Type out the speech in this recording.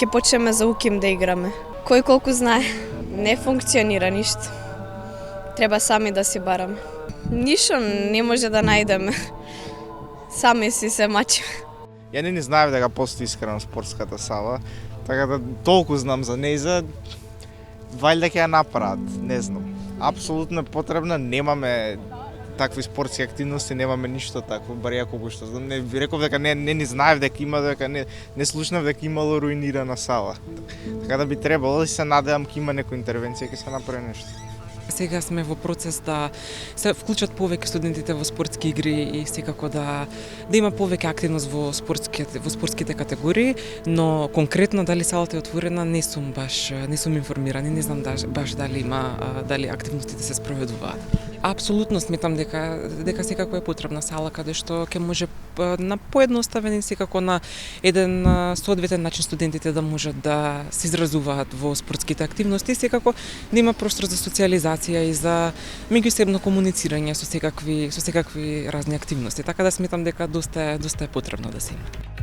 Ќе почнеме за уким да играме. Кој колку знае. Не функционира ништо. Треба сами да си бараме. Ништо не може да најдеме. Сами си се мачиме. Ја не знаев дека постои искрено спортската сала, така да толку знам за нејза, вајде ќе ја направат, не знам. Апсолутно е потребна, немаме такви спортски активности, немаме ништо такво, бар ја колку што знам. Не ви реков дека не ни знаев дека има, дека не слушнав дека имало руинирана сала. Така да би требало и се надевам ќе има некоја интервенција, ќе се направи нешто. Сега сме во процес да се вклучат повеќе студентите во спортски игри и секако да има повеќе активност во спортските категории, но конкретно дали салата е отворена не сум информирана, не знам баш дали активностите се спроведуваат. Апсолутно сметам дека секако е потребна сала каде што ќе може на поедноставен и секако на еден соодветен начин студентите да можат да се изразуваат во спортските активности, секако да има простор за социјализација и за меѓусебно комуницирање со секакви разни активности. Така да сметам дека доста е потребно да се има.